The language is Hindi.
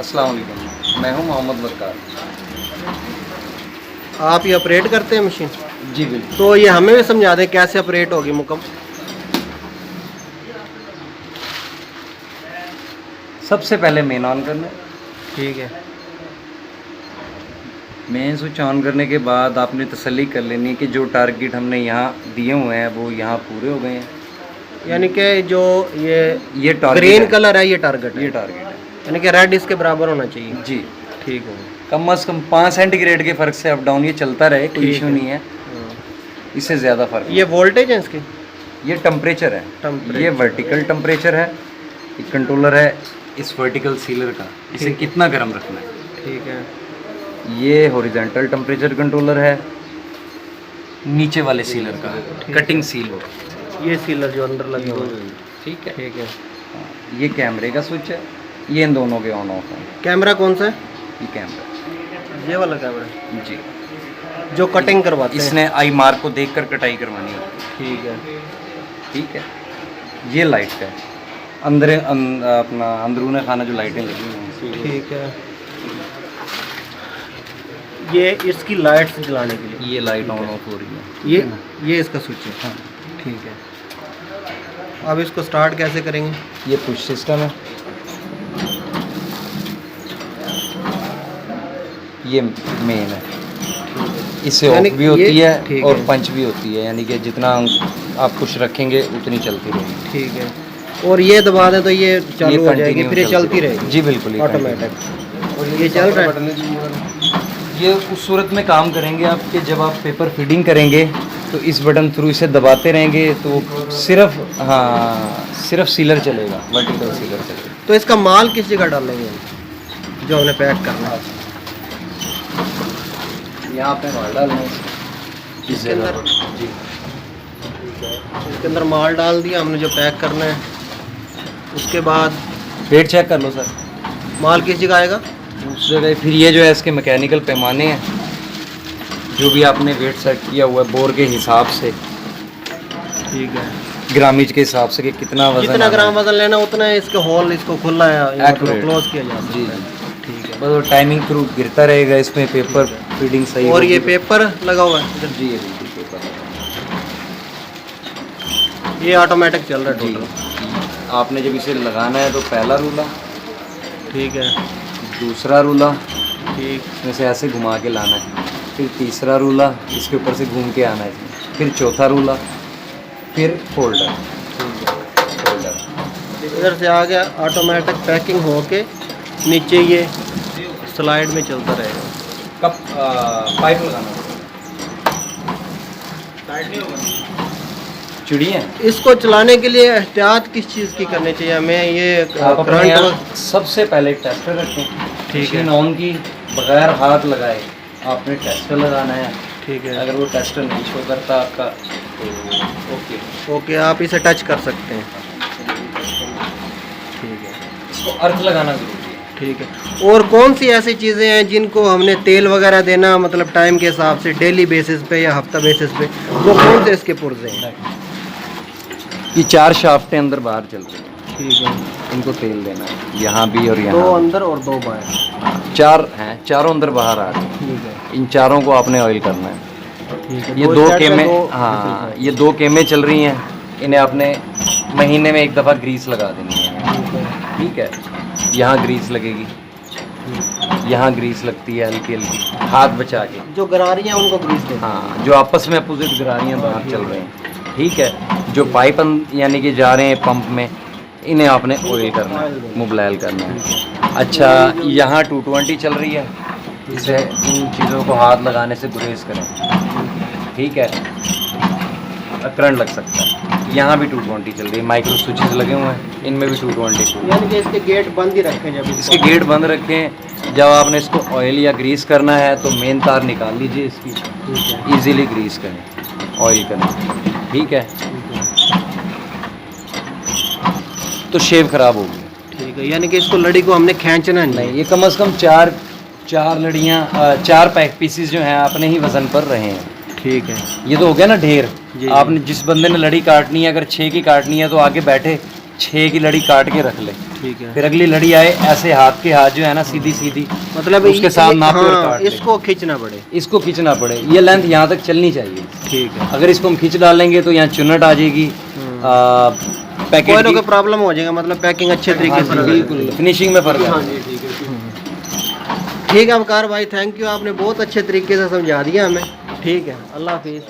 अस्सलाम वालेकुम, मैं हूं मोहम्मद वक्कार। आप ये ऑपरेट करते हैं मशीन? जी बिल्कुल। तो ये हमें भी समझा दें कैसे ऑपरेट होगी मुकम्मल। सबसे पहले मेन ऑन करना है। ठीक है। मेन स्विच ऑन करने के बाद आपने तसल्ली कर लेनी है कि जो टारगेट हमने यहाँ दिए हुए हैं वो यहाँ पूरे हो गए हैं। यानी कि जो ये टारगेट ग्रीन है। कलर है ये टारगेट है, ये टारगेट है यानी कि रेड इसके बराबर होना चाहिए। जी। ठीक है। कम से कम 5 सेंटीग्रेड के फ़र्क से अप डाउन ये चलता रहे, कोई ठीक इशू है। नहीं है। इससे ज़्यादा फ़र्क ये वोल्टेज है इसकी? ये टेम्परेचर है। टेम्परेचर। ये वर्टिकल टेम्परेचर है। ये कंट्रोलर है इस वर्टिकल सीलर का, इसे ठीक है। कितना गर्म रखना है। ठीक है। ये हॉरिजॉन्टल टेम्परेचर कंट्रोलर है नीचे वाले सीलर का, कटिंग सील हो। ये सीलर जो अंदर लगे हुए हैं। ठीक है। ठीक है। ये कैमरे का स्विच है, ये इन दोनों के ऑन ऑफ है। कैमरा कौन सा है? ये कैमरा, ये वाला कैमरा जी, जो कटिंग करवाते हैं। इसने आई मार्क को देखकर कटाई करवानी होती ठीक है। है। ठीक है। ये लाइट है, अपना अंदरूनी खाना जो लाइटें लगी हुई हैं। ठीक है। ये इसकी लाइट्स जलाने के लिए ये लाइट ऑन ऑफ हो रही है। ये इसका स्विच है। हाँ। ठीक है। अब इसको स्टार्ट कैसे करेंगे? ये पुश सिस्टम है। ये मेन है, इससे यानी ऑफ भी होती ये- है ठीक और है। पंच भी होती है, यानी कि जितना आप पुश रखेंगे उतनी चलती रहेगी। ठीक है। और ये दबा दें तो ये चालू हो जाएगी, continue फिर ये चलती रहेगी। जी बिल्कुल, ये ऑटोमेटिक। और ये चल रहा है। ये उस सूरत में काम करेंगे आपके जब आप पेपर फीडिंग करेंगे तो इस बटन थ्रू इसे दबाते रहेंगे तो सिर्फ सीलर चलेगा, वर्टिकल सीलर चलेगा। तो इसका माल किस जगह डालेंगे जो हमने पैक करना है? यहाँ पे माल डालना है इस इसके जगह अंदर? पर। जी। इसके अंदर माल डाल दिया हमने जो पैक करना है। उसके बाद वेट चेक कर लो सर। माल किस जगह आएगा? उस जगह फिर ये जो है इसके मैकेनिकल पैमाने हैं, जो भी आपने वेट सेट किया हुआ है बोर के हिसाब से, ठीक है। ग्रामीज के हिसाब से कि कितना वजन जितना आना ग्राम है। वजन लेना उतना है। इसका होल इसको खुला है, Accurate। क्लोज किया जा जी सकता है। जी। ठीक है। बस वो टाइमिंग थ्रू गिरता रहेगा, इसमें पेपर फीडिंग सही और ये होगी। पेपर लगा हुआ है इधर? जी ये बिल्कुल पेपर ये ऑटोमेटिक चल रहा है जी। टोटल? आपने जब इसे लगाना है तो पहला रूला, ठीक है। दूसरा रूला ठीक। इसमें से ऐसे घुमा के लाना है, फिर तीसरा रूला इसके ऊपर से घूम के आना है इसमें, फिर चौथा रूला, फिर फोल्डर। इधर से आ गया, ऑटोमेटिक पैकिंग होके नीचे ये स्लाइड में चलता रहेगा। कब पाइप लगाना चिड़िया। इसको चलाने के लिए एहतियात किस चीज़ की करनी चाहिए हमें? ये आप अपने करंट यहाँ सबसे पहले टेस्टर रखें। ठीक है। मशीन ऑन की बगैर हाथ लगाए आपने टेस्टर लगाना है। ठीक है। अगर वो टेस्टर नहीं शो करता आपका तो ओके, आप इसे टच कर सकते हैं। ठीक है। इसको अर्थ लगाना जरूरी है। ठीक है। और कौन सी ऐसी चीज़ें हैं जिनको हमने तेल वगैरह देना, मतलब टाइम के हिसाब से डेली बेसिस पे या हफ्ता बेसिस पे, वो कौन से इसके पुर्जे हैं? ये 4 शाफ्टें अंदर बाहर चलती हैं, ठीक है। इनको तेल देना है, यहाँ भी और 2 यहाँ अंदर और 2 बाहर। 4 हैं, चारों अंदर बाहर आ रहे हैं। ठीक है। इन चारों को आपने ऑयल करना है। ठीक है। ये 2 केमें, हाँ ये 2 केमें चल रही हैं, इन्हें आपने महीने में 1 दफ़ा ग्रीस लगा देनी है। ठीक है। यहाँ ग्रीस लगेगी, यहाँ ग्रीस लगती है हल्की हल्की, हाथ बचा के। जो गरारियाँ उनको ग्रीस देते हैं। हाँ, जो आपस में अपोजिट गरारियाँ बाहर चल रहे हैं। ठीक है। जो पाइप यानी कि जा रहे हैं पंप में, इन्हें आपने ऑयल करना है, मोबिलाइल करना है। अच्छा, यहाँ 220 चल रही है, इसे इन चीज़ों को हाथ लगाने से गुरेज करें। ठीक है। करंट लग सकता है। यहाँ भी 220 चल रही है, माइक्रो स्विचेस लगे हुए हैं, इनमें भी 220। यानी कि इसके गेट बंद ही रखें जब इसके गेट बंद रखें। जब आपने इसको ऑयल या ग्रीस करना है तो मेन तार निकाल लीजिए इसकी, इजीली ग्रीस करें, ऑयल करें। ठीक है। तो शेव खराब होगी। ठीक है। यानी कि इसको लड़ी को हमने खींचना नहीं, ये कम से कम 4 लड़ियाँ 4 पैक पीसीस जो हैं अपने ही वजन पर रहे हैं। ठीक है। ये तो हो गया ना ढेर। जी। आपने जिस बंदे ने लड़ी काटनी है, अगर 6 की काटनी है तो आगे बैठे 6 की लड़ी काट के रख ले, ठीक है। फिर अगली लड़ी आए ऐसे हाथ के हाथ जो है ना सीधी सीधी, मतलब उसके साथ नाप के और काट ले। इसको खींचना पड़े, इसको खींचना पड़े, ये लेंथ यहाँ तक चलनी चाहिए। ठीक है। अगर इसको हम खींच डालेंगे तो यहाँ चुन्नट आ जाएगी, पैकेट कोई ना प्रॉब्लम हो जाएगा, मतलब पैकिंग अच्छे तरीके से बिल्कुल फिनिशिंग में फर्क है। ठीक है वकार भाई, थैंक यू, आपने बहुत अच्छे तरीके से समझा दिया हमें। ठीक है, अल्लाह हाफिज़।